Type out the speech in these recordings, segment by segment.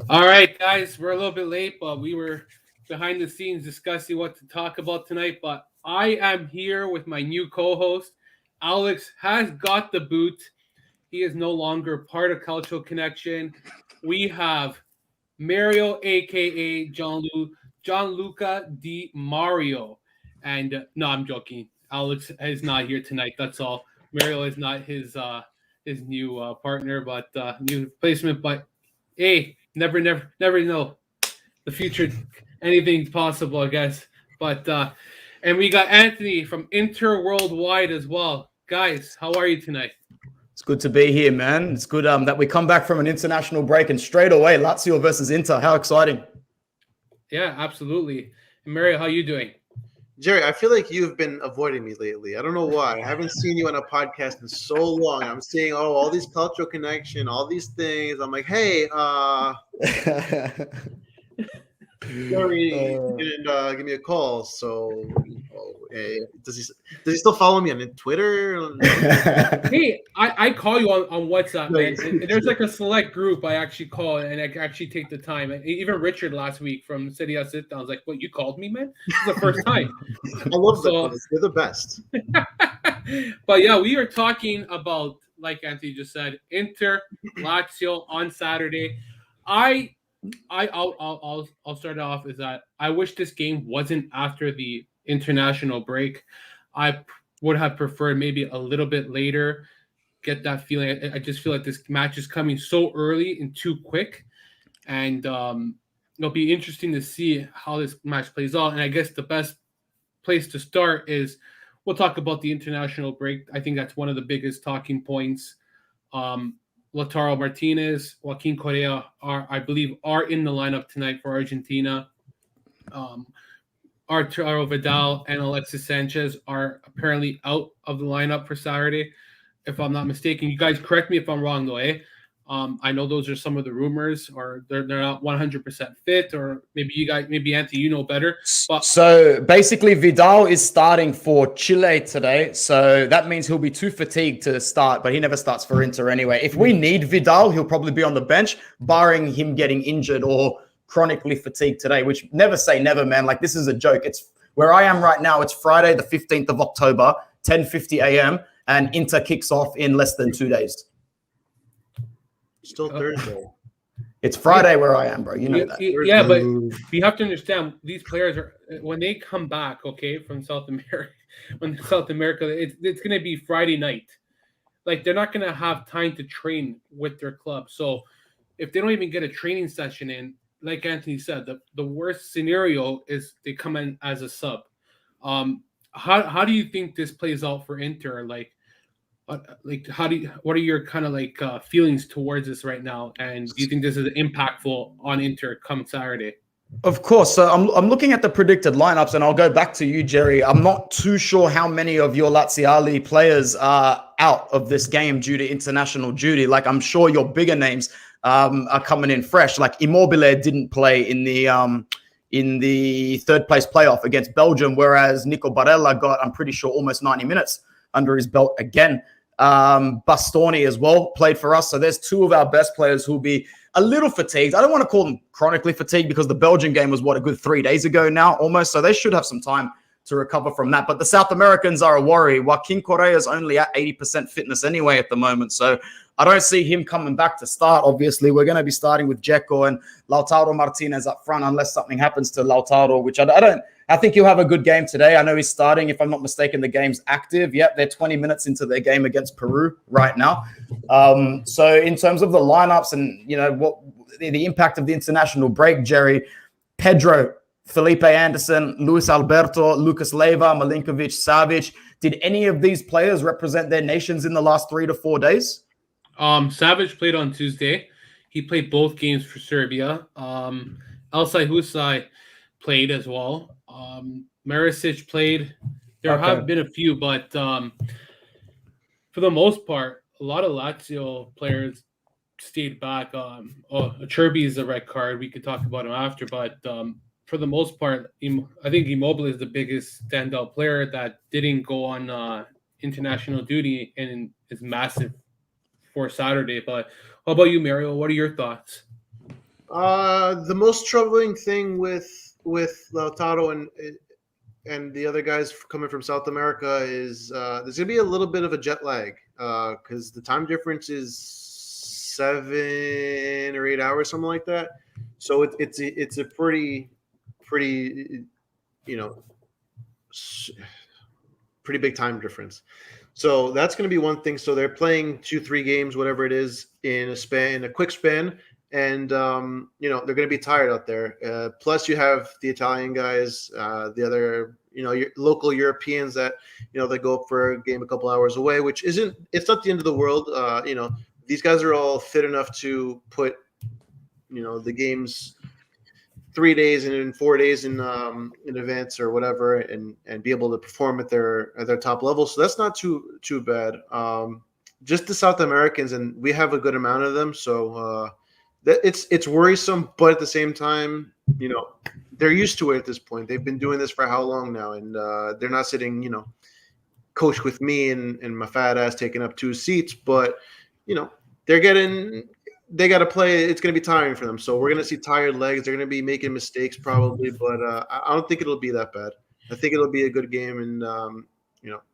All right, guys, we're a little bit late, but we were behind the scenes discussing what to talk about tonight. But I am here with my new co host. Alex has got the boot. He is no longer part of Cultural Connection. We have Mario, aka Gianluca Di Mario. And no, I'm joking. Alex is not here tonight. That's all. Mario is not his new partner, but new replacement. But hey, never know the future. Anything's possible, I guess. But and we got Anthony from Inter Worldwide as well. Guys, how are you tonight? It's good to be here, man. It's good that we come back from an international break and straight away Lazio versus Inter. How exciting! Yeah, absolutely. And Mario, how you doing? Jerry, I feel like you've been avoiding me lately. I don't know why. I haven't seen you on a podcast in so long. I'm seeing all these cultural connection, all these things. I'm like, hey, Jerry didn't give me a call. So, hey, does he still follow me on Twitter? Hey, I call you on WhatsApp, man. And there's like a select group I actually call and I actually take the time. And even Richard last week from City House Sit Down was like, "What, you called me, man? This is the first time." I love them. They're the best. But yeah, we are talking about, like Anthony just said, Inter Lazio on Saturday. I'll start off is that I wish this game wasn't after the international break. I would have preferred maybe a little bit later. Get that feeling. I just feel like this match is coming so early and too quick, and it'll be interesting to see how this match plays out. And I guess the best place to start is we'll talk about the international break. I think that's one of the biggest talking points. Lautaro Martinez, Joaquin Correa I believe, are in the lineup tonight for Argentina. Arturo Vidal and Alexis Sanchez are apparently out of the lineup for Saturday, if I'm not mistaken. You guys correct me if I'm wrong, though, eh? I know those are some of the rumors, or they're not 100% fit, or maybe Anthony, you know better. But so basically, Vidal is starting for Chile today, so that means he'll be too fatigued to start. But he never starts for Inter anyway. If we need Vidal, he'll probably be on the bench, barring him getting injured or chronically fatigued today. Which never say never, man. Like, this is a joke. It's where I am right now. It's Friday, the 15th of October, 10:50 a.m., and Inter kicks off in less than 2 days. Still Thursday. It's Friday where I am, bro. You know that. Yeah, but you have to understand these players are when they come back, okay, from South America. It's going to be Friday night. Like, they're not going to have time to train with their club. So if they don't even get a training session in, like Anthony said, the worst scenario is they come in as a sub. How do you think this plays out for Inter? What are your kind of feelings towards this right now? And do you think this is impactful on Inter come Saturday? Of course. So I'm looking at the predicted lineups, and I'll go back to you, Jerry. I'm not too sure how many of your Laziali players are out of this game due to international duty. Like, I'm sure your bigger names are coming in fresh. Like, Immobile didn't play in the third place playoff against Belgium, whereas Nico Barella got, I'm pretty sure, almost 90 minutes under his belt again. Bastoni as well played for us. So there's two of our best players who'll be a little fatigued. I don't want to call them chronically fatigued because the Belgian game was, a good 3 days ago now almost. So they should have some time to recover from that. But the South Americans are a worry. Joaquin Correa is only at 80% fitness anyway at the moment. So I don't see him coming back to start. Obviously, we're going to be starting with Dzeko and Lautaro Martinez up front unless something happens to Lautaro, which I think he'll have a good game today. I know he's starting. If I'm not mistaken, the game's active. Yep, they're 20 minutes into their game against Peru right now. So in terms of the lineups and, what the impact of the international break, Jerry, Pedro, Felipe Anderson, Luis Alberto, Lucas Leiva, Milinkovic, Savic. Did any of these players represent their nations in the last 3 to 4 days? Savic played on Tuesday. He played both games for Serbia. Elsai Husai played as well. Marisic played. There have been a few, but for the most part, a lot of Lazio players stayed back. Cherby is a red card. We could talk about him after, but for the most part, I think Immobile is the biggest standout player that didn't go on international duty and is massive for Saturday. But how about you, Mario? What are your thoughts? The most troubling thing with Lautaro and the other guys coming from South America is there's gonna be a little bit of a jet lag because the time difference is 7 or 8 hours, something like that. So it's a pretty you know pretty big time difference. So that's going to be one thing. So they're playing 2-3 games, whatever it is, in a quick span, and they're going to be tired out there. Plus, you have the Italian guys, the other your local Europeans that they go up for a game a couple hours away, which it's not the end of the world. These guys are all fit enough to put the games 3 days and in 4 days in advance or whatever, and be able to perform at their top level. So that's not too bad. Just the South Americans, and we have a good amount of them. So it's worrisome, but at the same time, they're used to it at this point. They've been doing this for how long now, and they're not sitting, coach with me and my fat ass taking up 2 seats, but they got to play. It's going to be tiring for them. So we're going to see tired legs. They're going to be making mistakes probably, but I don't think it'll be that bad. I think it'll be a good game, and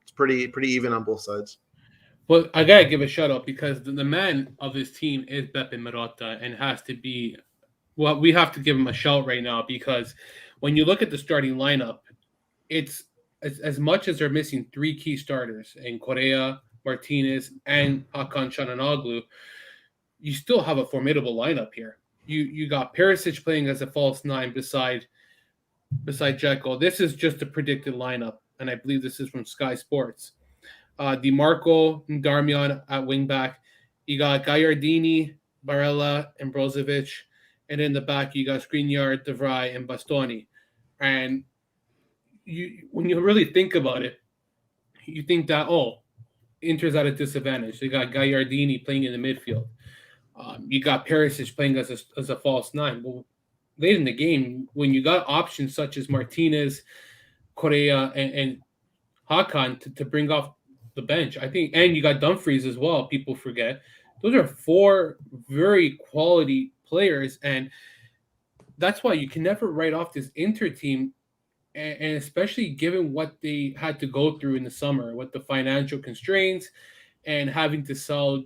it's pretty even on both sides. Well, I gotta give a shout out because the man of this team is Beppe Marotta, and has to be. Well, we have to give him a shout right now because when you look at the starting lineup, it's as much as they're missing 3 key starters in Correa, Martinez, and Hakan Çalhanoğlu. You still have a formidable lineup here. You got Perisic playing as a false 9 beside Dzeko. This is just a predicted lineup, and I believe this is from Sky Sports. DiMarco and Darmian at wingback. You got Gagliardini, Barella, and Brozovic. And in the back, you got Skriniar, De Vrij, and Bastoni. And when you really think about it, you think that, Inter's at a disadvantage. They got Gagliardini playing in the midfield. You got Perisic playing as a false 9. Well, late in the game, when you got options such as Martinez, Correa, and Hakan to bring off the bench, I think, and you got Dumfries as well, people forget. Those are 4 very quality players, and that's why you can never write off this Inter team, and especially given what they had to go through in the summer with the financial constraints and having to sell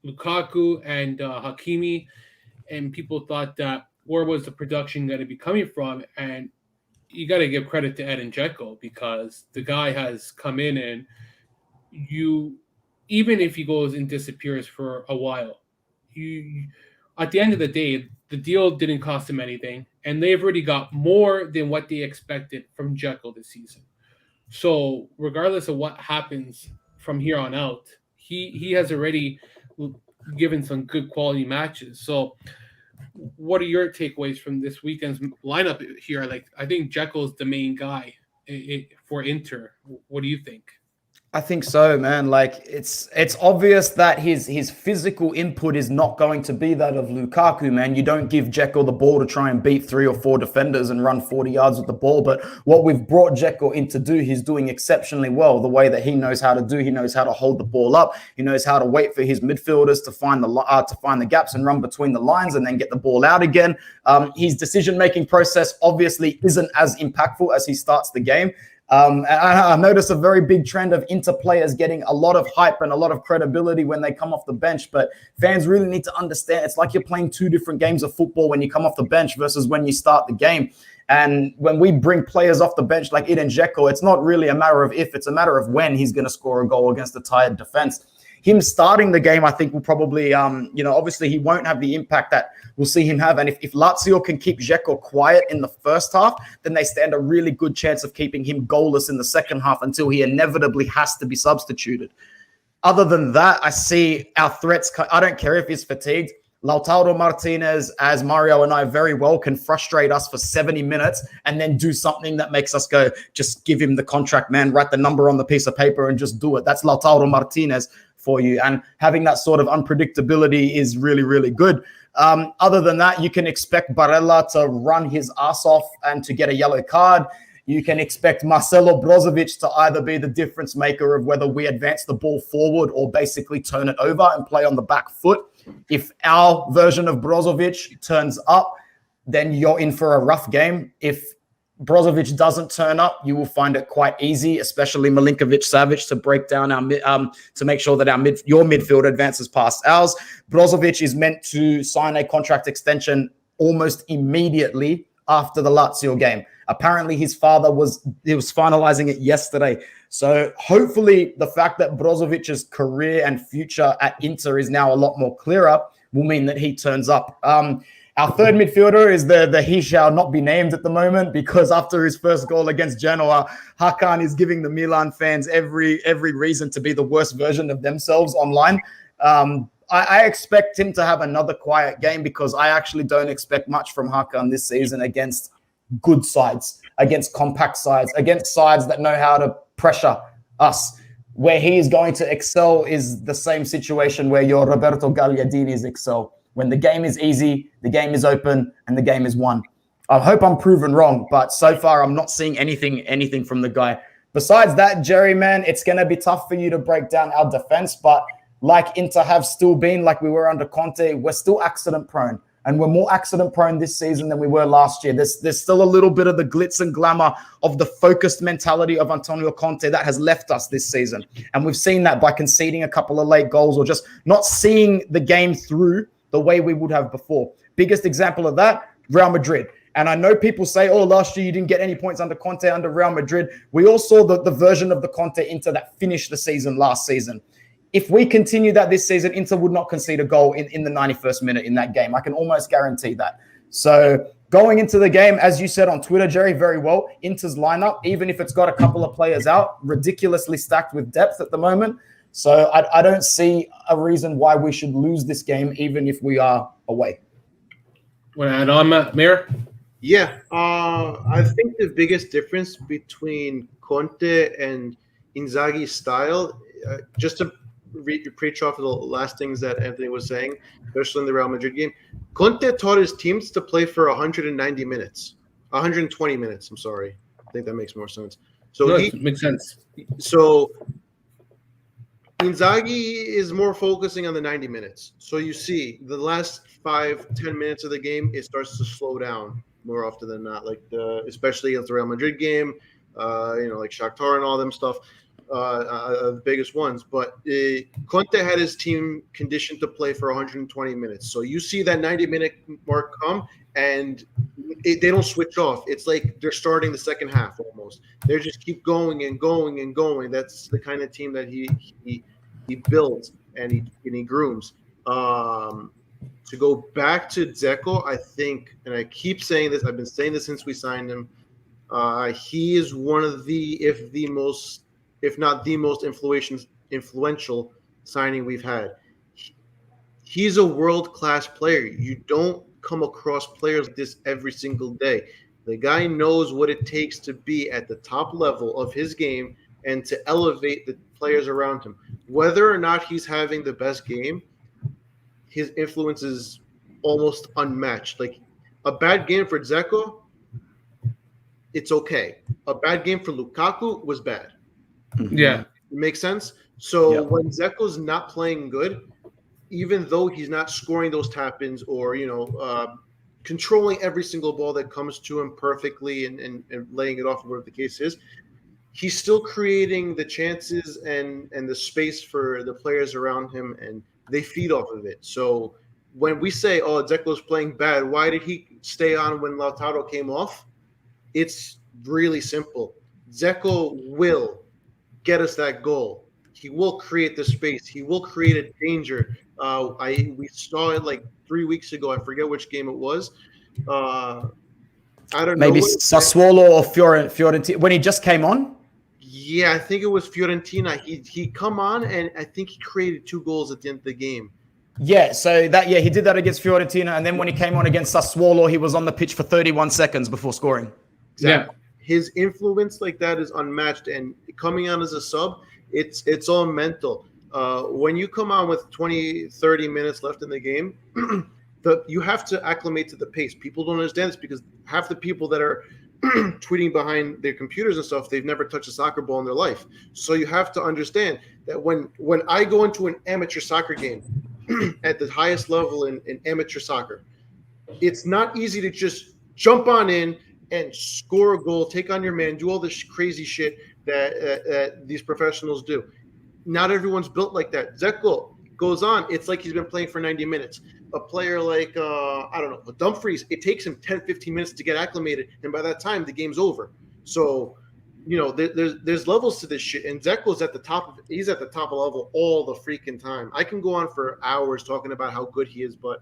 Lukaku and Hakimi, and people thought that where was the production going to be coming from? And you got to give credit to Edin Dzeko because the guy has come in, and even if he goes and disappears for a while, at the end of the day, the deal didn't cost him anything, and they've already got more than what they expected from Dzeko this season. So regardless of what happens from here on out, he has already given some good quality matches. So what are your takeaways from this weekend's lineup here? Like, I think Dzeko's the main guy for Inter. What do you think? I think so, man. Like it's obvious that his physical input is not going to be that of Lukaku, man. You don't give Dzeko the ball to try and beat 3 or 4 defenders and run 40 yards with the ball. But what we've brought Dzeko in to do, he's doing exceptionally well. The way that he knows how to do, he knows how to hold the ball up. He knows how to wait for his midfielders to find the gaps and run between the lines and then get the ball out again. His decision-making process obviously isn't as impactful as he starts the game. And I noticed a very big trend of Inter players getting a lot of hype and a lot of credibility when they come off the bench. But fans really need to understand it's like you're playing 2 different games of football when you come off the bench versus when you start the game. And when we bring players off the bench like Edin Dzeko, it's not really a matter of if, it's a matter of when he's going to score a goal against a tired defense. Him starting the game, I think, will probably, obviously he won't have the impact that we'll see him have. And if Lazio can keep Dzeko quiet in the first half, then they stand a really good chance of keeping him goalless in the second half until he inevitably has to be substituted. Other than that, I see our threats. I don't care if he's fatigued. Lautaro Martinez, as Mario and I very well, can frustrate us for 70 minutes and then do something that makes us go, just give him the contract, man, write the number on the piece of paper and just do it. That's Lautaro Martinez for you. And having that sort of unpredictability is really, really good. Other than that, you can expect Barella to run his ass off and to get a yellow card. You can expect Marcelo Brozovic to either be the difference maker of whether we advance the ball forward or basically turn it over and play on the back foot. If our version of Brozovic turns up, then you're in for a rough game. If Brozovic doesn't turn up, you will find it quite easy, especially Milinkovic-Savic, to break down to make sure that your midfield advances past ours. Brozovic is meant to sign a contract extension almost immediately after the Lazio game. Apparently, his father was finalizing it yesterday. So hopefully, the fact that Brozovic's career and future at Inter is now a lot more clearer will mean that he turns up. Our third midfielder is the he shall not be named at the moment, because after his first goal against Genoa, Hakan is giving the Milan fans every reason to be the worst version of themselves online. I expect him to have another quiet game, because I actually don't expect much from Hakan this season against good sides, against compact sides, against sides that know how to pressure us. Where he is going to excel is the same situation where your Roberto Gagliardini's excel. When the game is easy, the game is open, and the game is won. I hope I'm proven wrong, but so far I'm not seeing anything from the guy. Besides that, Jerry, man, it's going to be tough for you to break down our defense, but like Inter have still been, like we were under Conte, we're still accident prone. And we're more accident prone this season than we were last year. There's still a little bit of the glitz and glamour of the focused mentality of Antonio Conte that has left us this season. And we've seen that by conceding a couple of late goals or just not seeing the game through the way we would have before. Biggest example of that, Real Madrid. And I know people say, oh, last year you didn't get any points under Conte, under Real Madrid. We all saw the version of the Conte Inter that finished the season last season. If we continue that this season, Inter would not concede a goal in the 91st minute in that game. I can almost guarantee that. So going into the game, as you said on Twitter, Jerry, very well, Inter's lineup, even if it's got a couple of players out, ridiculously stacked with depth at the moment. So I don't see a reason why we should lose this game, even if we are away. Want to add on, Mir? Yeah, I think the biggest difference between Conte and Inzaghi's style, just to preach off of the last things that Anthony was saying, especially in the Real Madrid game, Conte taught his teams to play for 190 minutes, 120 minutes. I'm sorry. I think that makes more sense. So no, it makes sense. So Inzaghi is more focusing on the 90 minutes. So you see the last 5-10 minutes of the game, it starts to slow down more often than not, like especially against the Real Madrid game, like Shakhtar and all them stuff. The biggest ones, but Conte had his team conditioned to play for 120 minutes. So you see that 90-minute mark come, and they don't switch off. It's like they're starting the second half almost. They just keep going and going and going. That's the kind of team that he builds and he grooms. To go back to Dzeko, I think, and I keep saying this, I've been saying this since we signed him. He is one of if not the most influential signing we've had. He's a world-class player. You don't come across players like this every single day. The guy knows what it takes to be at the top level of his game and to elevate the players around him. Whether or not he's having the best game, his influence is almost unmatched. Like a bad game for Dzeko, it's okay. A bad game for Lukaku was bad. Yeah. It makes sense. So when Dzeko's not playing good, even though he's not scoring those tap-ins or, controlling every single ball that comes to him perfectly and laying it off, whatever the case is, he's still creating the chances and the space for the players around him, and they feed off of it. So when we say, oh, Dzeko's playing bad, why did he stay on when Lautaro came off? It's really simple. Dzeko will get us that goal. He will create the space. He will create a danger. We saw it like 3 weeks ago. I forget which game it was. I don't know. Maybe Sassuolo or Fiorentina when he just came on. Yeah, I think it was Fiorentina. He come on and I think he created 2 goals at the end of the game. Yeah, so he did that against Fiorentina, and then when he came on against Sassuolo, he was on the pitch for 31 seconds before scoring. Exactly. Yeah. His influence like that is unmatched, and coming on as a sub, it's all mental. When you come on with 20, 30 minutes left in the game, you have to acclimate to the pace. People don't understand this because half the people that are tweeting behind their computers and stuff, they've never touched a soccer ball in their life. So you have to understand that when I go into an amateur soccer game, at the highest level in amateur soccer. It's not easy to just jump on in and score a goal, take on your man, do all this crazy shit that these professionals do. Not everyone's built like that. Zeko goes on. It's like he's been playing for 90 minutes. A player like, I don't know, Dumfries, it takes him 10, 15 minutes to get acclimated. And by that time, the game's over. So, there's levels to this shit. And Zeko's at the top. He's at the top of level all the freaking time. I can go on for hours talking about how good he is, but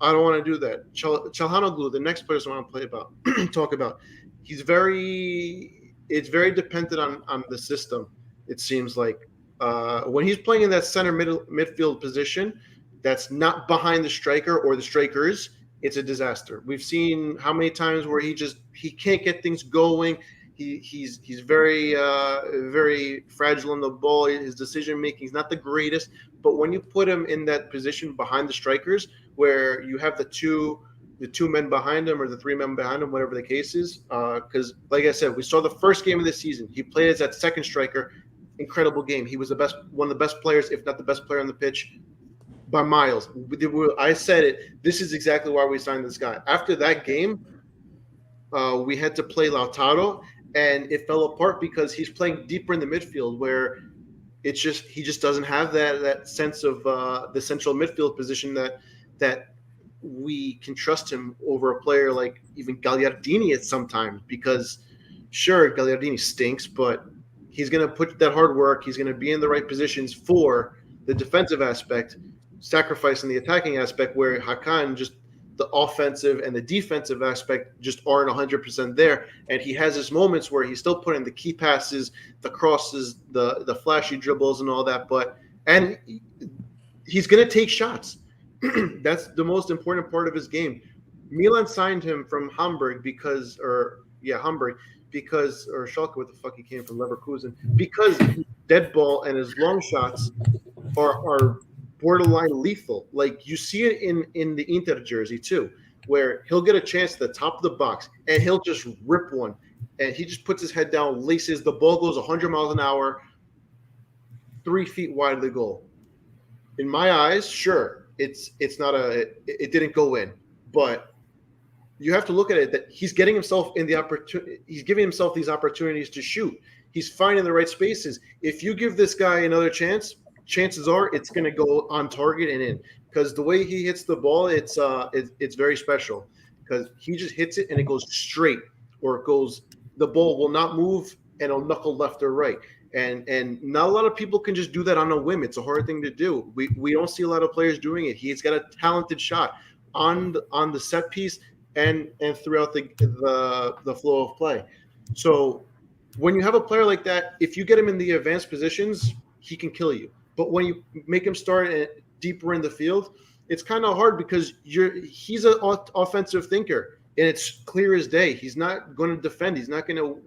I don't want to do that. Çalhanoğlu, the next person I want to talk about, it's very dependent on the system, it seems like. When he's playing in that center midfield position, that's not behind the striker or the strikers, it's a disaster. We've seen how many times where he can't get things going. He's very very fragile on the ball. His decision making is not the greatest. But when you put him in that position behind the strikers, where you have the two men behind him or the three men behind him, whatever the case is, because like I said, we saw the first game of the season. He played as that second striker. Incredible game. He was one of the best players, if not the best player on the pitch, by miles. I said it. This is exactly why we signed this guy. After that game, we had to play Lautaro, and it fell apart because he's playing deeper in the midfield, where he just doesn't have that sense of the central midfield position that we can trust him over a player like even Gagliardini at sometimes. Because sure, Gagliardini stinks, but he's going to put that hard work. He's going to be in the right positions for the defensive aspect, sacrificing the attacking aspect, where Hakan, just the offensive and the defensive aspect, just aren't 100% there. And he has his moments where he's still putting the key passes, the crosses, the flashy dribbles and all that. And he's going to take shots. That's the most important part of his game. Milan signed him from Hamburg or Schalke, what the fuck, he came from Leverkusen, because dead ball and his long shots are borderline lethal. Like, you see it in the Inter jersey too, where he'll get a chance at the top of the box and he'll just rip one, and he just puts his head down, laces, the ball goes 100 miles an hour, 3 feet wide of the goal. In my eyes, sure, it didn't go in, but you have to look at it that he's getting himself in the opportunity. He's giving himself these opportunities to shoot. He's finding the right spaces. If you give this guy another chance, chances are it's going to go on target and in. Because the way he hits the ball, it's very special. Because he just hits it and it goes straight, or the ball will not move and it'll knuckle left or right. And not a lot of people can just do that on a whim. It's a hard thing to do. We don't see a lot of players doing it. He's got a talented shot on the set piece and throughout the flow of play. So when you have a player like that, if you get him in the advanced positions, he can kill you. But when you make him start deeper in the field, it's kind of hard because he's an offensive thinker, and it's clear as day. He's not going to defend. He's not going to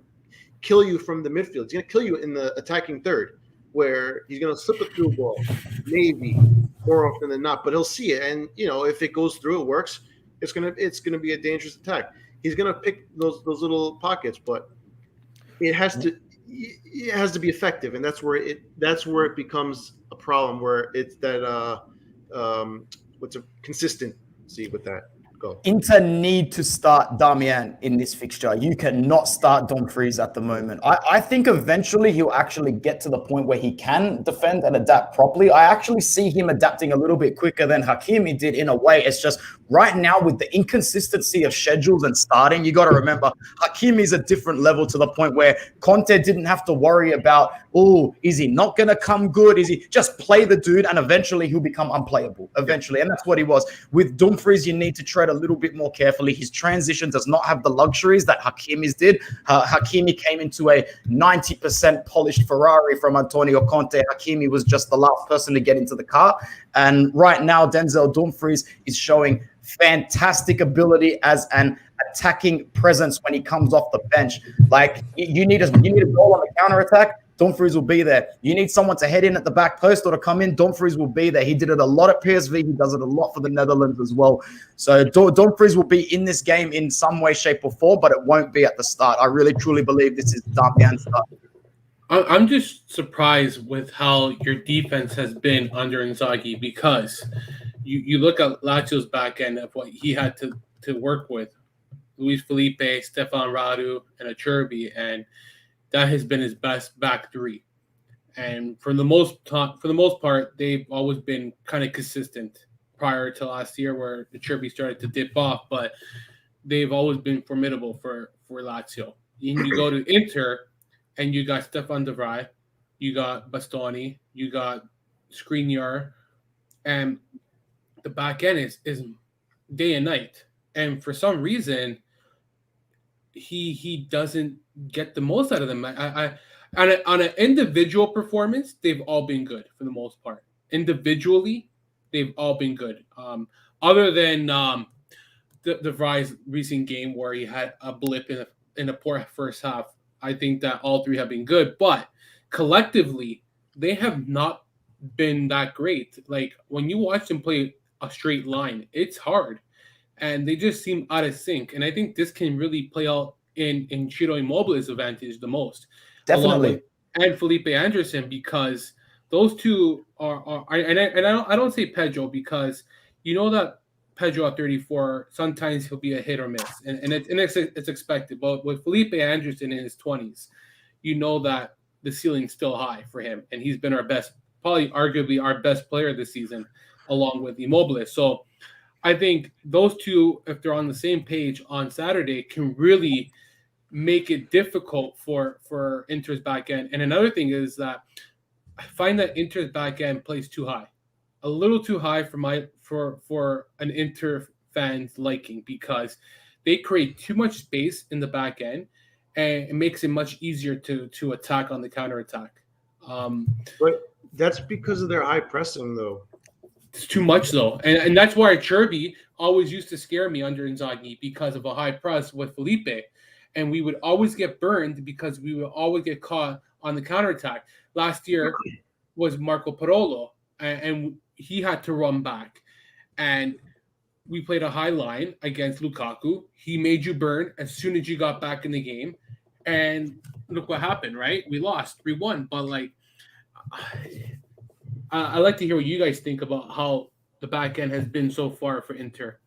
kill you from the midfield. He's going to kill you in the attacking third, where he's going to slip a through ball, maybe more often than not. But he'll see it, and if it goes through, it works. It's gonna be a dangerous attack. He's gonna pick those little pockets, but it has to be effective, and that's where it becomes a problem. Where it's that what's a consistency with that. Go. Inter need to start Damian in this fixture. You cannot start Dumfries at the moment. I think eventually he'll actually get to the point where he can defend and adapt properly. I actually see him adapting a little bit quicker than Hakimi did in a way. It's just right now with the inconsistency of schedules and starting, you got to remember Hakimi's a different level to the point where Conte didn't have to worry about, is he not going to come good? Is he just play the dude and eventually he'll become unplayable eventually. And that's what he was. With Dumfries, you need to tread a little bit more carefully. His transition does not have the luxuries that Hakimi's did. Hakimi came into a 90% polished Ferrari from Antonio Conte. Hakimi was just the last person to get into the car. And right now, Denzel Dumfries is showing fantastic ability as an attacking presence when he comes off the bench. Like, you need a goal on the counterattack, Dumfries will be there. You need someone to head in at the back post or to come in, Dumfries will be there. He did it a lot at PSV. He does it a lot for the Netherlands as well. So Dumfries will be in this game in some way, shape, or form, but it won't be at the start. I really, truly believe this is Damian's start. I'm just surprised with how your defense has been under Inzaghi, because you look at Lazio's back end of what he had to work with. Luis Felipe, Stefan Radu, and Acerbi, and that has been his best back three. And for the most part, they've always been kind of consistent prior to last year, where Acerbi started to dip off. But they've always been formidable for Lazio. And you go to Inter, and you got Stefan De Vrij, you got Bastoni, you got Skriniar, and the back end is day and night. And for some reason, he doesn't get the most out of them. On an individual performance, they've all been good for the most part. Individually, they've all been good. Other than the Vrij's recent game where he had a blip in a poor first half, I think that all three have been good. But collectively, they have not been that great. Like when you watch them play a straight line, it's hard. And they just seem out of sync. And I think this can really play out in Ciro Immobile's advantage the most. Definitely. And Felipe Anderson, because those two are I don't say Pedro because you know that Pedro at 34, sometimes he'll be a hit or miss. And it's expected. But with Felipe Anderson in his 20s, you know that the ceiling's still high for him. And he's been our best, probably arguably our best player this season, along with Immobile. So I think those two, if they're on the same page on Saturday, can really make it difficult for Inter's back end. And another thing is that I find that Inter's back end plays too high, a little too high for an Inter fan's liking, because they create too much space in the back end, and it makes it much easier to attack on the counterattack. But that's because of their high pressing, though. It's too much, though. And that's why Cherby always used to scare me under Inzaghi, because of a high press with Felipe. And we would always get burned because we would always get caught on the counterattack. Last year was Marco Parolo, and he had to run back. And we played a high line against Lukaku. He made you burn as soon as you got back in the game. And look what happened, right? We lost 3-1. But, like, I'd like to hear what you guys think about how the back end has been so far for Inter.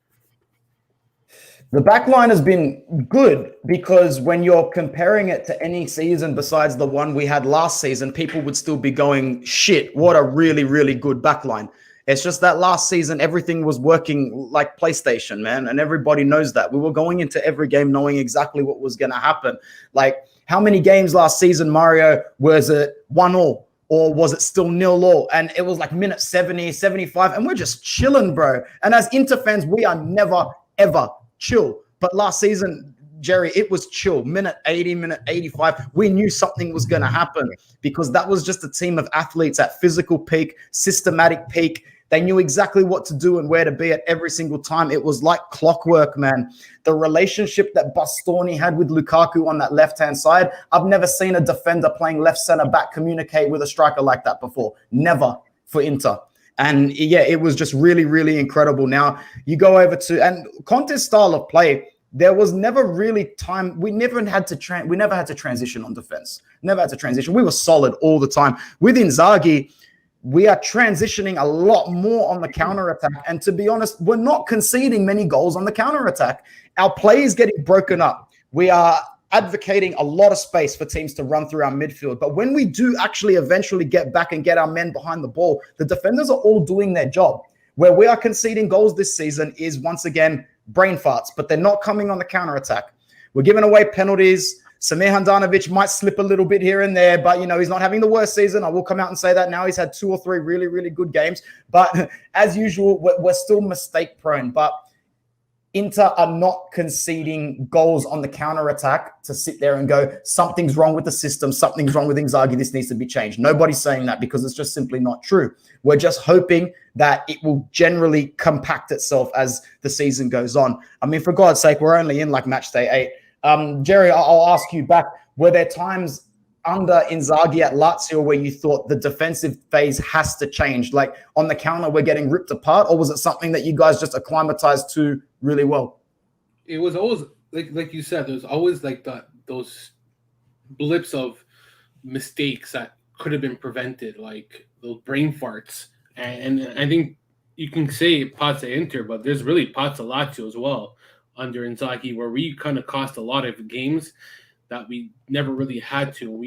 The back line has been good, because when you're comparing it to any season besides the one we had last season, people would still be going, shit, what a really, really good back line. It's just that last season, everything was working like PlayStation, man. And everybody knows that. We were going into every game knowing exactly what was going to happen. Like, how many games last season, Mario, was it 1-1? Or was it still 0-0? And it was like minute 70, 75, and we're just chilling, bro. And as Inter fans, we are never, ever chill. But last season, Jerry, it was chill. Minute 80, minute 85, we knew something was going to happen, because that was just a team of athletes at physical peak, systematic peak. They knew exactly what to do and where to be at every single time. It was like clockwork, man. The relationship that Bastoni had with Lukaku on that left-hand side, I've never seen a defender playing left center back communicate with a striker like that before. Never for Inter. And yeah, it was just really, really incredible. Now you go over to, and Conte's style of play, there was never really time. We never had to transition on defense. Never had to transition. We were solid all the time. With Inzaghi, we are transitioning a lot more on the counter-attack. And to be honest, we're not conceding many goals on the counter-attack. Our play is getting broken up. We are advocating a lot of space for teams to run through our midfield. But when we do actually eventually get back and get our men behind the ball, the defenders are all doing their job. Where we are conceding goals this season is, once again, brain farts, but they're not coming on the counter-attack. We're giving away penalties. Samir Handanovic might slip a little bit here and there, but, you know, he's not having the worst season. I will come out and say that now. He's had 2 or 3 really, really good games. But as usual, we're still mistake prone. But Inter are not conceding goals on the counter-attack to sit there and go, something's wrong with the system, something's wrong with Inzaghi, this needs to be changed. Nobody's saying that, because it's just simply not true. We're just hoping that it will generally compact itself as the season goes on. I mean, for God's sake, we're only in like match day 8. Jerry, I'll ask you back. Were there times under Inzaghi at Lazio where you thought the defensive phase has to change? Like on the counter, we're getting ripped apart, or was it something that you guys just acclimatized to really well? It was always like you said. There's always like those blips of mistakes that could have been prevented, like those brain farts. And I think you can say Pazza Inter, but there's really Pazza Lazio as well under Inzaghi, where we kind of cost a lot of games that we never really had to.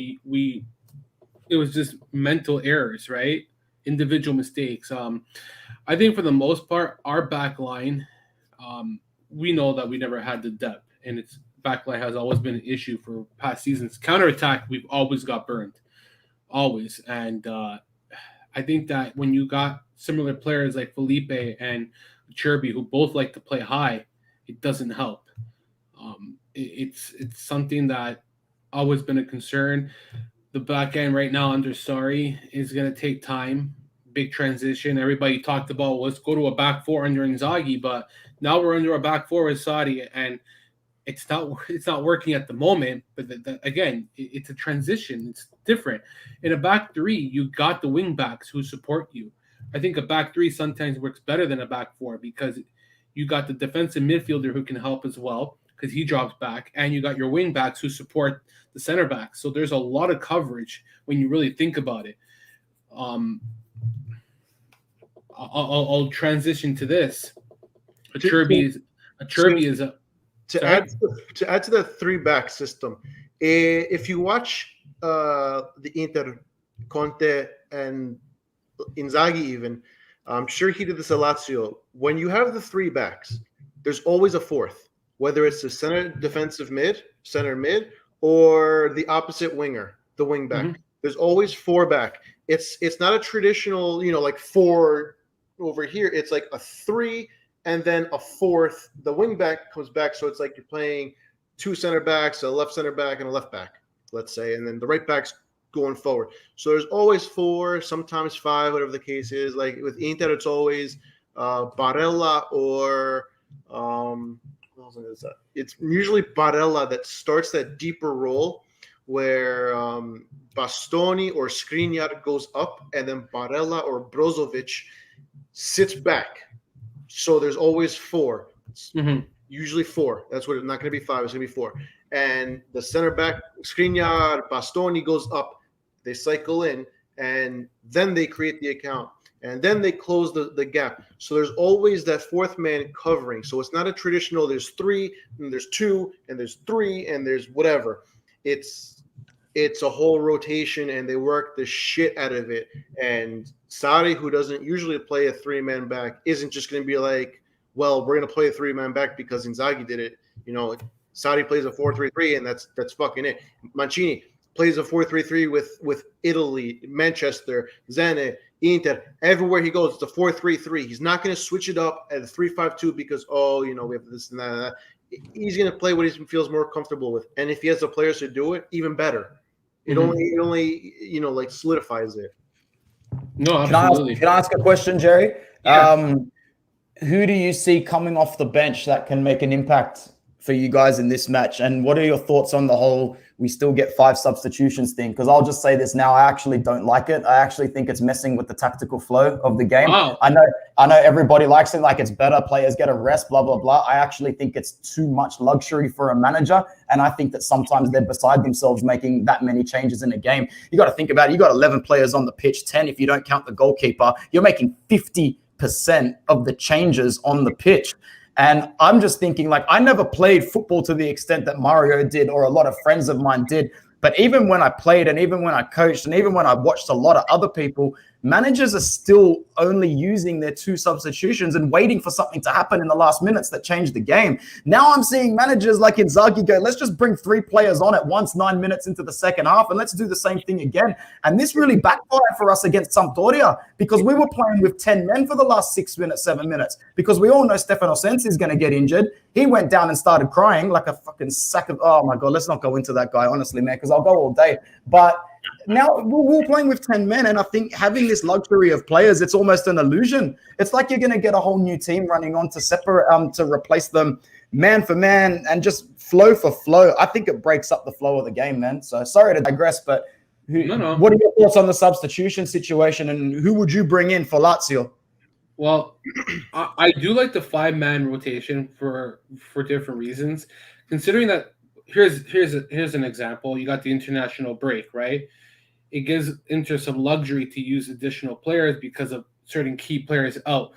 It was just mental errors, right? Individual mistakes. I think for the most part, our back line, we know that we never had the depth, and its back line has always been an issue for past seasons. Counterattack, we've always got burned, always. And I think that when you got similar players like Felipe and Cherby, who both like to play high, it doesn't help. It's something that always been a concern. The back end right now under Sarri is going to take time. Big transition. Everybody talked about let's go to a back four under Inzaghi, but now we're under a back four with Sarri, and it's not working at the moment. But again, it's a transition. It's different. In a back three, you got the wing backs who support you. I think a back three sometimes works better than a back four because you got the defensive midfielder who can help as well because he drops back, and you got your wing backs who support the center backs. So there's a lot of coverage when you really think about it. I'll transition to this. A Cherby is a to add to the 3-back system. If you watch the Inter, Conte and Inzaghi, even I'm sure he did this at Lazio. When you have the 3 backs, there's always a fourth, whether it's the center mid, or the opposite winger, the wing back. Mm-hmm. There's always 4 back. It's not a traditional, like 4 over here. It's like a 3 and then a fourth. The wing back comes back, so it's like you're playing 2 center backs, a left center back, and a left back, let's say, and then the right back's going forward. So there's always 4, sometimes 5, whatever the case is. Like with Inter, it's always Barella or it's usually Barella that starts that deeper role where Bastoni or Skriniar goes up, and then Barella or Brozovic sits back. So there's always 4. Mm-hmm. Usually 4. That's what it's not going to be 5. It's going to be 4. And the center back, Skriniar, Bastoni goes up. They cycle in, and then they create the account. And then they close the gap. So there's always that 4th man covering. So it's not a traditional there's 3, and there's 2, and there's 3, and there's whatever. It's a whole rotation, and they work the shit out of it. And Sarri, who doesn't usually play a 3-man back, isn't just going to be like, well, we're going to play a 3-man back because Inzaghi did it. Sarri plays a 4-3-3, and that's fucking it. Mancini plays a 4-3-3 with Italy, Manchester, Zene, Inter. Everywhere he goes, it's a 4-3-3. He's not going to switch it up at a 3-5-2 because, we have this and that. He's going to play what he feels more comfortable with. And if he has the players to do it, even better. It only solidifies it. No, absolutely. Can I ask a question, Jerry? Yeah. Who do you see coming off the bench that can make an impact for you guys in this match? And what are your thoughts on the whole we still get 5 substitutions thing? Because I'll just say this now, I actually don't like it. I actually think it's messing with the tactical flow of the game. Wow. I know everybody likes it, like it's better, players get a rest, blah, blah, blah. I actually think it's too much luxury for a manager. And I think that sometimes they're beside themselves making that many changes in a game. You got to think about it. You got 11 players on the pitch, 10 if you don't count the goalkeeper. You're making 50% of the changes on the pitch. And I'm just thinking, I never played football to the extent that Mario did or a lot of friends of mine did. But even when I played and even when I coached and even when I watched a lot of other people, managers are still only using their 2 substitutions and waiting for something to happen in the last minutes that change the game. Now I'm seeing managers like Inzaghi go, let's just bring 3 players on at once 9 minutes into the second half and let's do the same thing again. And this really backfired for us against Sampdoria because we were playing with 10 men for the last 6 minutes, 7 minutes, because we all know Stefano Sensi is going to get injured. He went down and started crying like a fucking sack of, oh my God, let's not go into that guy, honestly, man, because I'll go all day. But now we're playing with 10 men, and I think having this luxury of players, it's almost an illusion. It's like you're going to get a whole new team running on to replace them man for man and just flow for flow. I think it breaks up the flow of the game, man. So sorry to digress, but what are your thoughts on the substitution situation, and who would you bring in for Lazio? Well, I do like the 5-man rotation for different reasons, considering that here's an example. You got the international break, right? It gives Inter some luxury to use additional players because of certain key players out.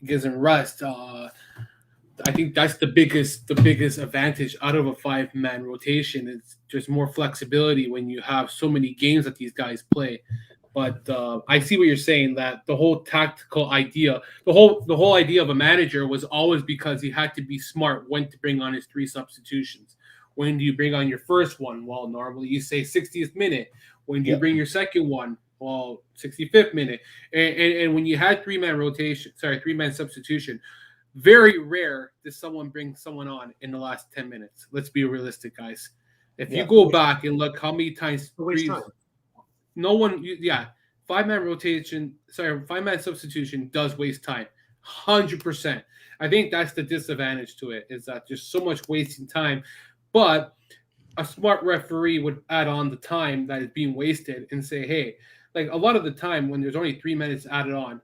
Gives him rest. I think that's the biggest advantage out of a 5-man rotation. It's just more flexibility when you have so many games that these guys play. But I see what you're saying, that the whole tactical idea, the whole idea of a manager was always because he had to be smart when to bring on his 3 substitutions. When do you bring on your first one? Well, normally you say 60th minute. When do you bring your second one? Well, 65th minute. And when you had 3-man substitution, very rare does someone bring someone on in the last 10 minutes. Let's be realistic, guys. If you go back and look how many times no one, 5-man substitution does waste time. 100%. I think that's the disadvantage to it, is that there's so much wasting time. But a smart referee would add on the time that is being wasted and say, hey, like a lot of the time when there's only 3 minutes added on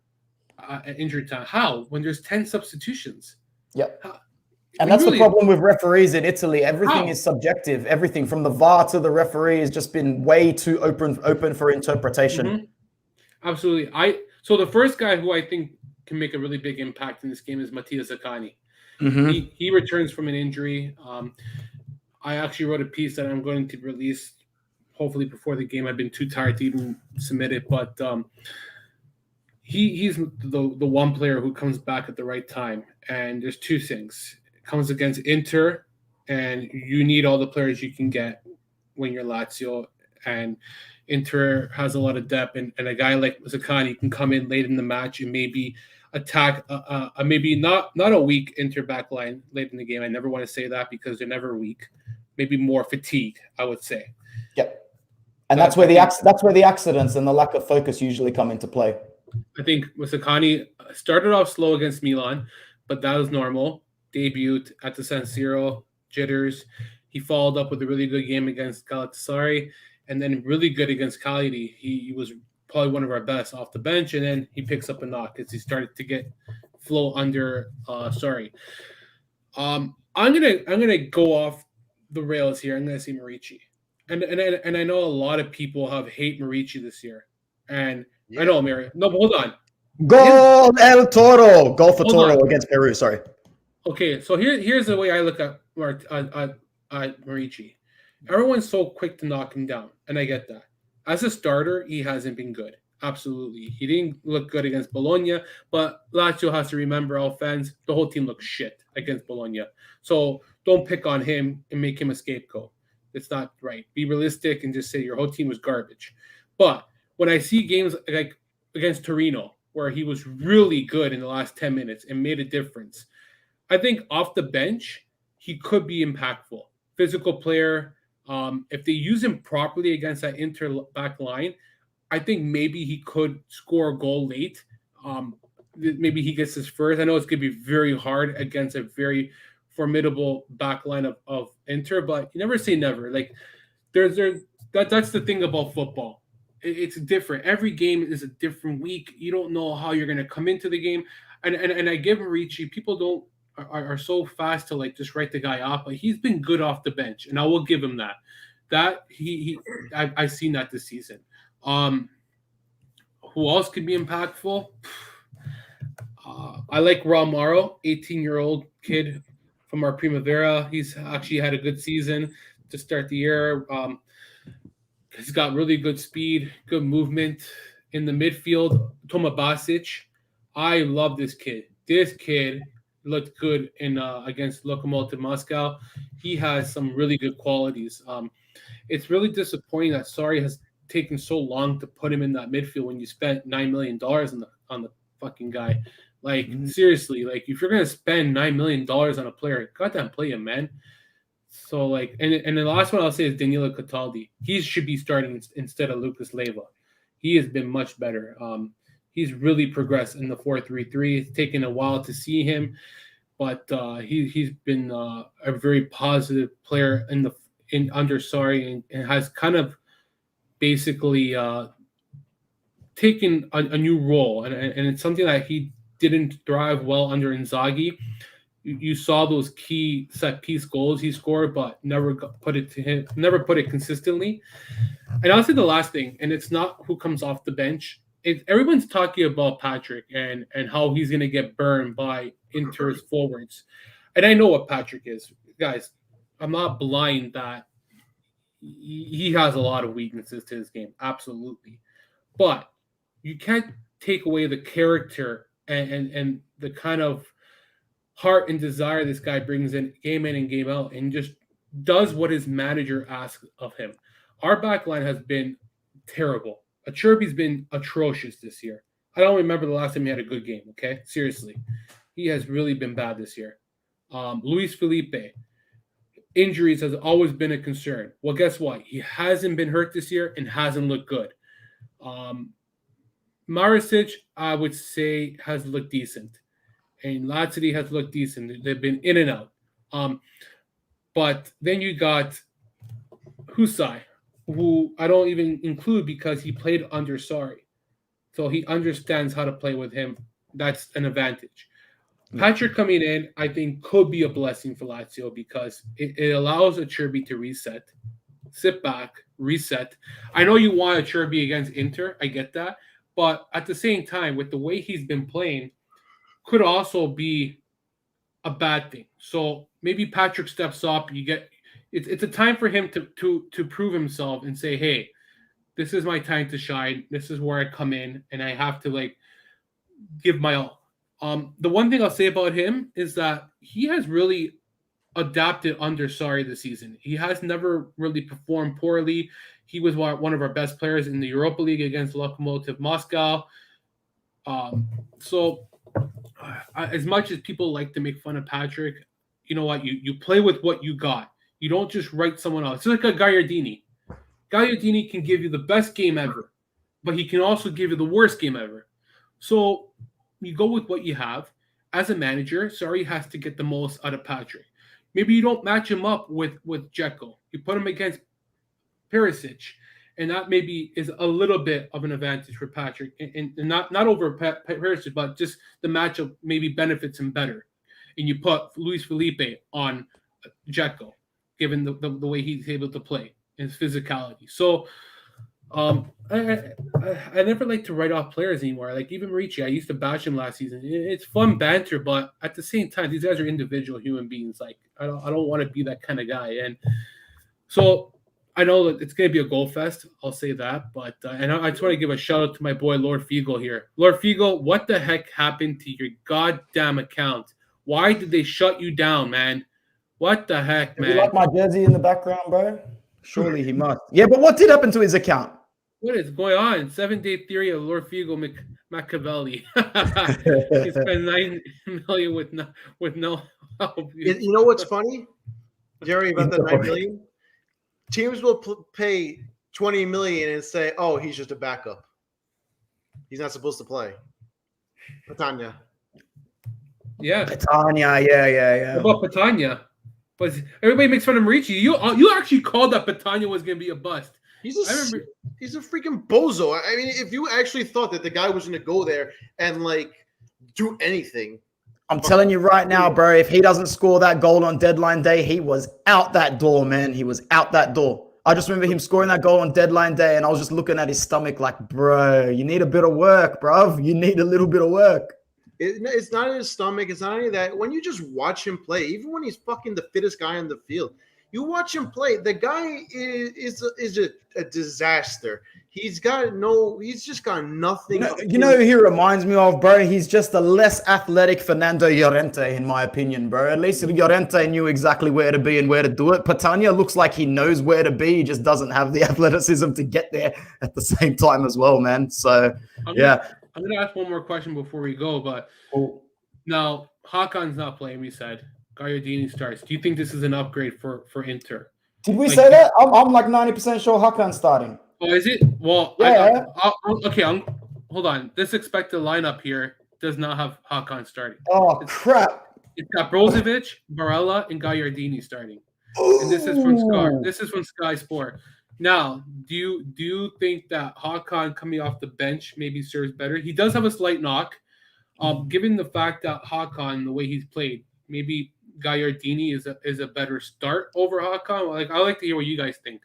injury time, how? When there's 10 substitutions. Yep. And that's the problem with referees in Italy. Everything is subjective. Everything from the VAR to the referee has just been way too open for interpretation. Mm-hmm. Absolutely. So the first guy who I think can make a really big impact in this game is Matthias Akani. Mm-hmm. He returns from an injury. I actually wrote a piece that I'm going to release hopefully before the game. I've been too tired to even submit it, but he's the one player who comes back at the right time. And there's 2 things. It comes against Inter, and you need all the players you can get when you're Lazio. And Inter has a lot of depth, and a guy like Akani can come in late in the match and maybe attack maybe not a weak Inter back line late in the game. I never want to say that because they're never weak. Maybe more fatigued, I would say. Yep. And that's where the accidents and the lack of focus usually come into play. I think Akani started off slow against Milan, but that was normal. Debuted at the San Siro, jitters. He followed up with a really good game against Galatasaray, and then really good against Cagliari. He was probably one of our best off the bench, and then he picks up a knock as he started to get flow under Sarri. I'm gonna go off the rails here. I'm gonna say Marici. And I know a lot of people have hate Marici this year. And I know, Mary. No, but hold on. Gol El Toro. Goal for Toro against Peru. Sorry. Okay, so here's the way I look at Marici. Everyone's so quick to knock him down, and I get that. As a starter, he hasn't been good. Absolutely. He didn't look good against Bologna, but Lazio has to remember, all fans, the whole team looked shit against Bologna. So don't pick on him and make him a scapegoat. It's not right. Be realistic and just say your whole team was garbage. But when I see games like against Torino, where he was really good in the last 10 minutes and made a difference, I think off the bench, he could be impactful. Physical player. If they use him properly against that Inter back line, I think maybe he could score a goal late. Maybe he gets his first. I know it's going to be very hard against a very formidable back line of Inter, but you never say never. Like that's the thing about football. It's different. Every game is a different week. You don't know how you're going to come into the game. And I give Marici, people are so fast to like just write the guy off, but he's been good off the bench, and I will give him that. That I've seen that this season. Who else could be impactful? I like Romaro, 18-year-old kid from our Primavera. He's actually had a good season to start the year. He's got really good speed, good movement in the midfield. Toma Basic, I love this kid. This kid looked good in against Lokomotiv Moscow. He has some really good qualities. It's really disappointing that Sarri has taken so long to put him in that midfield when you spent $9 million on the fucking guy. Like, seriously, like if you're gonna spend $9 million on a player, goddamn play him, man. So like, and the last one I'll say is Danilo Cataldi. He should be starting instead of Lucas Leiva. He has been much better. He's really progressed in the 4-3-3. It's taken a while to see him, but he's been a very positive player under Sarri and has kind of basically taken a new role, and it's something that he didn't thrive well under Inzaghi. You saw those key set piece goals he scored, but never put it consistently. And I'll say the last thing, and it's not who comes off the bench. everyone's talking about Patrick and how he's going to get burned by Inter's forwards. And I know what Patrick is. Guys, I'm not blind that he has a lot of weaknesses to his game. Absolutely. But you can't take away the character and the kind of heart and desire this guy brings in and game out and just does what his manager asks of him. Our back line has been terrible. Achirby's been atrocious this year. I don't remember the last time he had a good game, okay? Seriously. He has really been bad this year. Luis Felipe, injuries has always been a concern. Well, guess what? He hasn't been hurt this year and hasn't looked good. Maricic, I would say, has looked decent. And Lazio has looked decent. They've been in and out. But then you got Husai, who I don't even include because he played under Sarri. So he understands how to play with him. That's an advantage. Patrick coming in, I think, could be a blessing for Lazio because it allows Achirby to reset, sit back, reset. I know you want Achirby against Inter. I get that. But at the same time, with the way he's been playing, could also be a bad thing. So maybe Patrick steps up. It's a time for him to prove himself and say, hey, this is my time to shine. This is where I come in and I have to give my all. The one thing I'll say about him is that he has really adapted under Sarri this season. He has never really performed poorly. He was one of our best players in the Europa League against Lokomotiv Moscow. So as much as people like to make fun of Patrick, you know what? You play with what you got. You don't just write someone else. It's like a Gagliardini. Gagliardini can give you the best game ever, but he can also give you the worst game ever. So you go with what you have. As a manager, Sarri has to get the most out of Patrick. Maybe you don't match him up with Dzeko. You put him against Perisic, and that maybe is a little bit of an advantage for Patrick, and not over Perisic, but just the matchup maybe benefits him better. And you put Luis Felipe on Dzeko, given the way he's able to play and his physicality. So I never like to write off players anymore. Like even Ricci, I used to bash him last season. It's fun banter, but at the same time, these guys are individual human beings. Like I don't want to be that kind of guy. And so I know that it's going to be a goal fest. I'll say that. But and I just want to give a shout out to my boy Lord Fiegel here. Lord Fiegel, what the heck happened to your goddamn account? Why did they shut you down, man? What the heck, man? You like my jersey in the background, bro? Surely he must. Yeah, but what did happen to his account? What is going on? 7-day theory of Lord Fiegel Machiavelli. He spent $9 million with no help. You know what's funny, Jerry, about that $9 million? Teams will pay $20 million and say, "Oh, he's just a backup. He's not supposed to play." Patania. Yeah. Patania, yeah. What about Patania? But everybody makes fun of Ricci. You actually called that Patania was going to be a bust. He's a freaking bozo. I mean, if you actually thought that the guy was going to go there and do anything. I'm telling you right now, bro, if he doesn't score that goal on deadline day, he was out that door, man. He was out that door. I just remember him scoring that goal on deadline day, and I was just looking at his stomach like, bro, you need a bit of work, bro. You need a little bit of work. It's not in his stomach. It's not any of that. When you just watch him play, even when he's fucking the fittest guy on the field, you watch him play. The guy is a disaster. He's just got nothing. You know who he reminds me of, bro? He's just a less athletic Fernando Llorente, in my opinion, bro. At least Llorente knew exactly where to be and where to do it. Patania looks like he knows where to be. He just doesn't have the athleticism to get there at the same time as well, man. So, I'm going to ask one more question before we go, but now Hakan's not playing, we said. Gagliardini starts. Do you think this is an upgrade for Inter? Did we say that? I'm like 90% sure Hakan's starting. Oh, is it? Well, yeah. Hold on. This expected lineup here does not have Hakan starting. Oh, crap. It's got Brozovic, Barella, and Gagliardini starting. Ooh. And this is from Sky. This is from Sky Sport. Now, do you think that Hakan coming off the bench maybe serves better? He does have a slight knock. Given the fact that Hakan, the way he's played, maybe Gagliardini is a better start over Hakan. I like to hear what you guys think.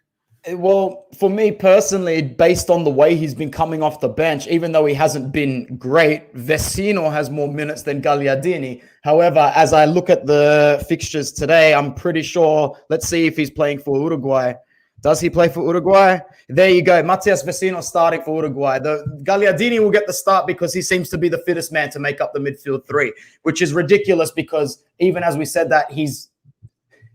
Well, for me personally, based on the way he's been coming off the bench, even though he hasn't been great, Vecino has more minutes than Gagliardini. However, as I look at the fixtures today, I'm pretty sure, let's see if he's playing for Uruguay. Does he play for Uruguay? There you go. Matthias Vecino starting for Uruguay. The Gagliardini will get the start because he seems to be the fittest man to make up the midfield three, which is ridiculous because even as we said that,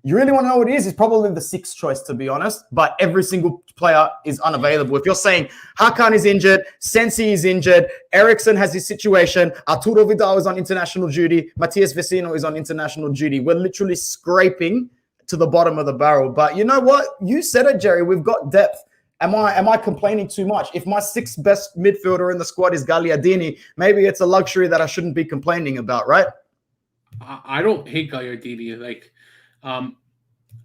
you really want to know what it is? He's probably the sixth choice, to be honest. But every single player is unavailable. If you're saying Hakan is injured, Sensi is injured, Eriksson has his situation, Arturo Vidal is on international duty, Matthias Vecino is on international duty. We're literally scraping to the bottom of the barrel. But you know what? You said it, Jerry. We've got depth. Am I complaining too much? If my sixth best midfielder in the squad is Gagliardini, maybe it's a luxury that I shouldn't be complaining about, right? I don't hate Gagliardini. Like,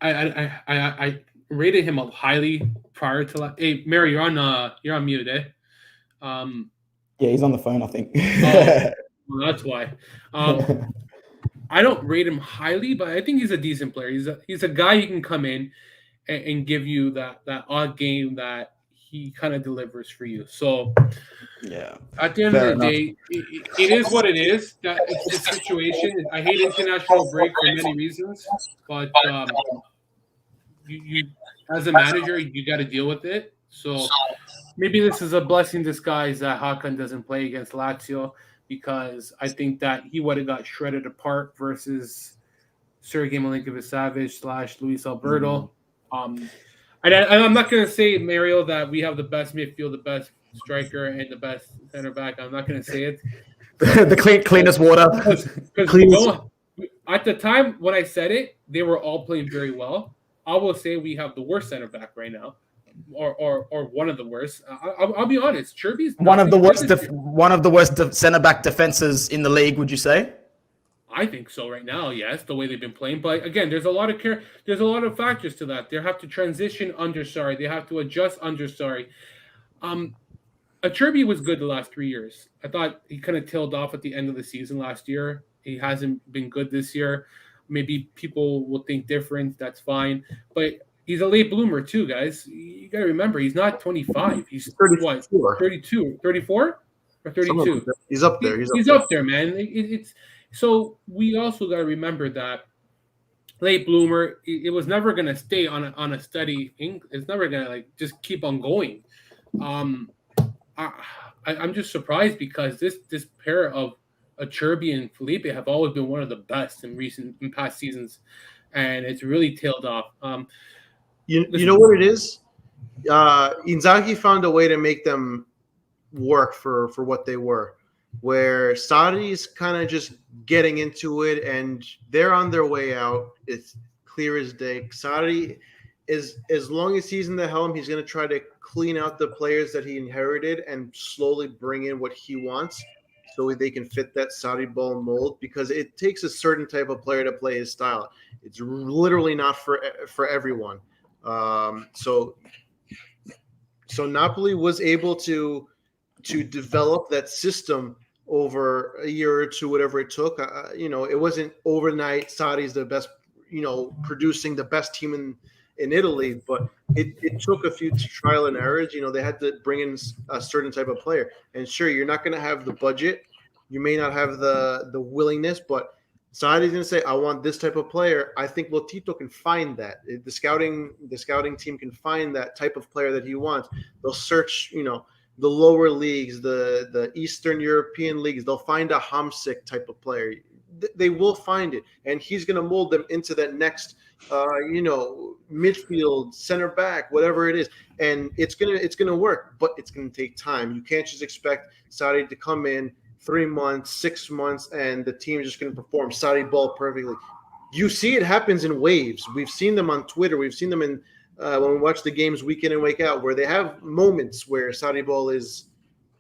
I rated him up highly prior to. Hey, Mary, you're on mute, eh? Yeah, he's on the phone, I think. Well, that's why. I don't rate him highly, but I think he's a decent player. He's a guy who can come in and give you that odd game that he kind of delivers for you. So yeah, at the end of the day, it is what it is. That it's the situation. I hate international break for many reasons, but you as a manager, you got to deal with it. So maybe this is a blessing in disguise that Hakan doesn't play against Lazio, because I think that he would have got shredded apart versus Sergei Milinkovic-Savic / Luis Alberto. And I'm not going to say, Mario, that we have the best midfield, the best striker, and the best center back. I'm not going to say it. The cleanest water. Because at the time when I said it, they were all playing very well. I will say we have the worst center back right now, or one of the worst. I'll be honest. Cherby's one of the worst center back defenses in the league. Would you say? I think so right now. Yes, the way they've been playing. But again, there's a lot of factors to that. They have to transition under Sarri. They have to adjust under Sarri. Cherby was good the last 3 years. I thought he kind of tailed off at the end of the season last year. He hasn't been good this year. Maybe people will think different. That's fine. But he's a late bloomer too, guys. You got to remember, he's not 25. He's 34. 32, 34 or 32. He's up there. He's up there, man. It's so we also got to remember that late bloomer, it was never going to stay on a steady. It's never going to just keep on going. I'm just surprised because this pair of Cherby and Felipe have always been one of the best in past seasons, and it's really tailed off. You know what it is? Inzaghi found a way to make them work for what they were, where Sarri's kind of just getting into it, and they're on their way out. It's clear as day. Sarri is, as long as he's in the helm, he's going to try to clean out the players that he inherited and slowly bring in what he wants so they can fit that Sarri ball mold, because it takes a certain type of player to play his style. It's literally not for everyone. So Napoli was able to develop that system over a year or two, whatever it took. It wasn't overnight. Sarri's the best, producing the best team in Italy, but it took a few trial and errors. They had to bring in a certain type of player. And sure, you're not going to have the budget. You may not have the willingness, but Sarri's going to say, I want this type of player. I think Lotito can find that. The scouting team can find that type of player that he wants. They'll search, the lower leagues, the Eastern European leagues. They'll find a Hamsik type of player. They will find it, and he's going to mold them into that next, midfield, center back, whatever it is, and it's gonna work. But it's going to take time. You can't just expect Sarri to come in 3 months, 6 months, and the team is just going to perform Sarri ball perfectly. You see, it happens in waves. We've seen them on Twitter. We've seen them in when we watch the games week in and week out, where they have moments where Sarri ball is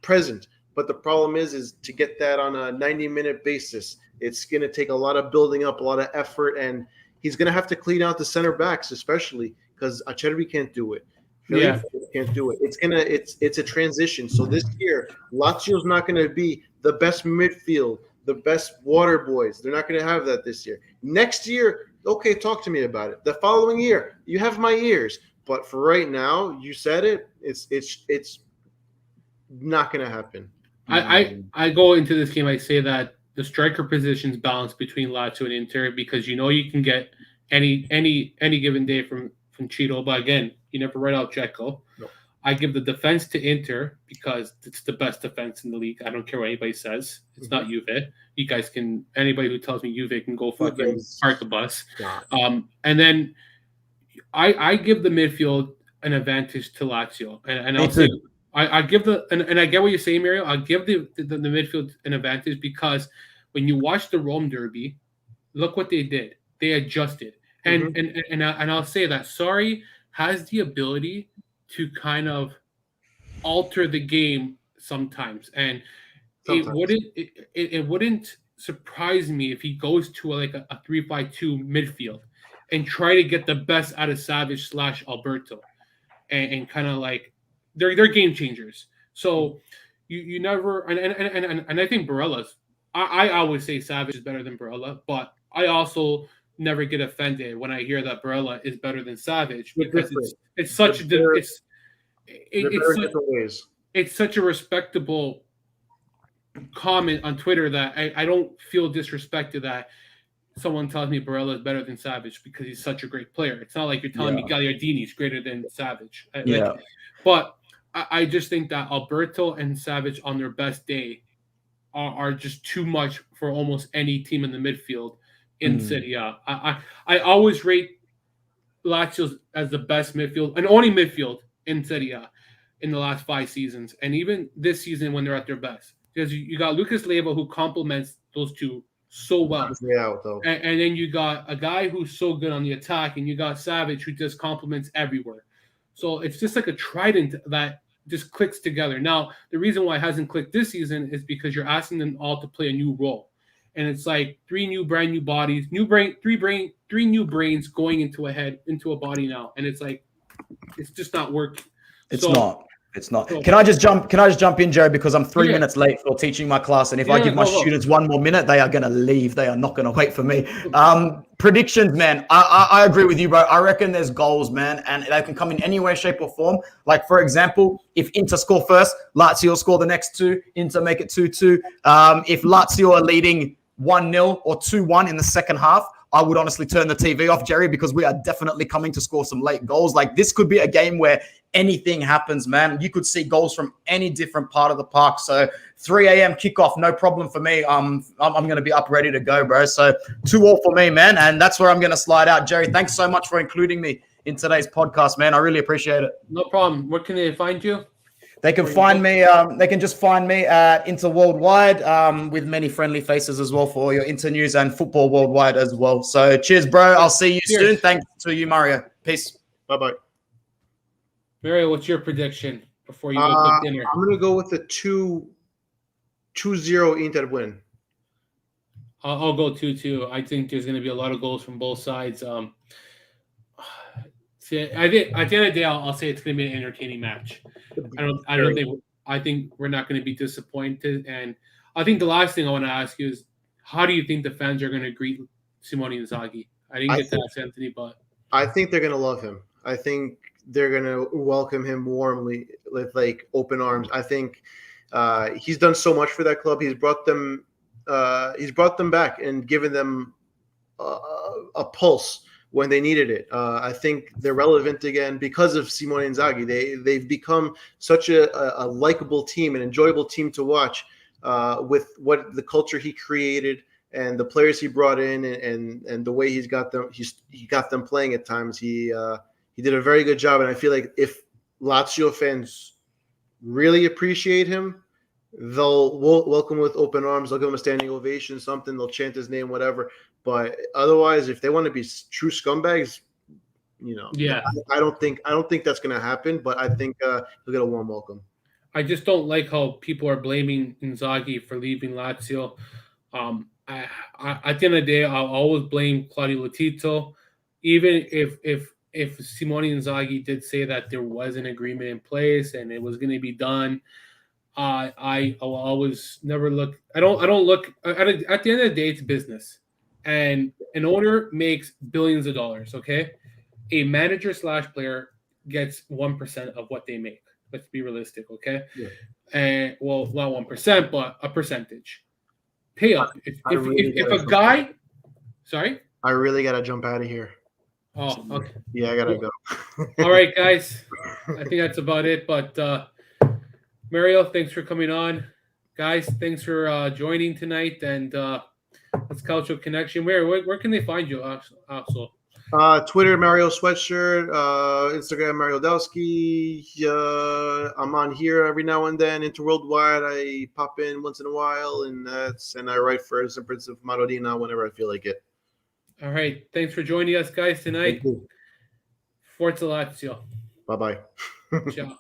present. But the problem is to get that on a 90-minute basis. It's going to take a lot of building up, a lot of effort, and he's going to have to clean out the center backs, especially because Acerbi can't do it. Yeah, can't do it. It's a transition. So this year, Lazio's not going to be the best midfield, the best water boys. They're not going to have that this year. Next year, okay, talk to me about it. The following year, you have my ears. But for right now, you said it. It's not going to happen. I go into this game. I say that the striker positions balance between Lazio and Inter because you can get any given day from Cheeto. But again, you never write out Dzeko. No. I give the defense to Inter because it's the best defense in the league. I don't care what anybody says. It's not Juve. You guys can anybody who tells me Juve can go fucking park the bus. And then I give the midfield an advantage to Lazio, and I'll say I give and I get what you're saying, Mario. I'll give the midfield an advantage because when you watch the Rome derby, look what they did. They adjusted, and I'll say that Sarri has the ability to kind of alter the game sometimes, and it wouldn't surprise me if he goes to a 3-5-2 midfield and try to get the best out of Savage / Alberto, and kind of like they're game changers. So you never and I think Barella's. I always say Savage is better than Barella, but I also never get offended when I hear that Barella is better than Savage because it's such it's such a respectable comment on Twitter that I don't feel disrespected that someone tells me Barella is better than Savage because he's such a great player. It's not like you're telling me Gagliardini is greater than Savage. But I just think that Alberto and Savage on their best day are just too much for almost any team in the midfield in Serie A. I always rate Lazio as the best midfield and only midfield in Serie A in the last 5 seasons, and even this season when they're at their best. Because you got Lucas Leiva who complements those two so well. And then you got a guy who's so good on the attack, and you got Savage who just complements everywhere. So it's just like a trident that just clicks together. Now, the reason why it hasn't clicked this season is because you're asking them all to play a new role. And it's like 3 brand new bodies, 3 new brains going into a body now. And it's like, it's just not working. It's not. Can I just jump in, Jerry, because I'm 3 minutes late for teaching my class, and if I give my students 1 more minute, they are going to leave. They are not going to wait for me. Predictions, man. I agree with you, bro. I reckon there's goals, man, and they can come in any way, shape, or form. Like, for example, if Inter score first, Lazio score the next 2. Inter make it 2-2. If Lazio are leading 1-0 or 2-1 in the second half, I would honestly turn the TV off, Jerry, because we are definitely coming to score some late goals. Like, this could be a game where anything happens, man. You could see goals from any different part of the park. So 3 a.m. kickoff, no problem for me. I'm going to be up ready to go, bro. So 2-2 for me, man. And that's where I'm going to slide out. Jerry, thanks so much for including me in today's podcast, man. I really appreciate it. No problem. Where can they find you? They can find me. They can just find me at Inter Worldwide with many friendly faces as well for your Inter news and football worldwide as well. So cheers, bro. I'll see you soon. Thanks to you, Mario. Peace. Bye-bye. Mario, what's your prediction before you go cook dinner? I'm going to go with a 2-0 Inter win. I'll go 2-2. I think there's going to be a lot of goals from both sides. I think at the end of the day, I'll say it's going to be an entertaining match. I think we're not going to be disappointed. And I think the last thing I want to ask you is, how do you think the fans are going to greet Simone Inzaghi? I didn't get to ask Anthony, but I think they're going to love him. I think they're going to welcome him warmly with like open arms. I think he's done so much for that club. He's brought them back and given them a pulse when they needed it. I think they're relevant again because of Simone Inzaghi. They've become such a likable team, an enjoyable team to watch with what the culture he created and the players he brought in and the way he got them playing at times. He did a very good job, and I feel like if Lazio fans really appreciate him, they'll welcome with open arms. They'll give him a standing ovation, something. They'll chant his name, whatever. But otherwise, if they want to be true scumbags, I don't think that's going to happen. But I think he'll get a warm welcome. I just don't like how people are blaming Inzaghi for leaving Lazio. At the end of the day, I'll always blame Claudio Lotito, even if Simone Inzaghi did say that there was an agreement in place and it was going to be done. I will always never look. I don't look at the end of the day. It's business, and an owner makes billions of dollars. Okay, a manager / player gets 1% of what they make. Let's be realistic, okay? Yeah. And well, not 1%, but a percentage. Pay up. If a jump guy, sorry. I really gotta jump out of here. Oh, okay. Yeah, I gotta go. All right, guys. I think that's about it. But Mario, thanks for coming on. Guys, thanks for joining tonight. And let's Cultural Connection. Where can they find you also? Twitter, Mario Sweatshirt. Instagram, Mario Delsky. I'm on here every now and then. Interworldwide, I pop in once in a while, and I write for the Prince of Marodina whenever I feel like it. All right. Thanks for joining us, guys, tonight. Thank you. Forza Lazio. Bye-bye. Ciao.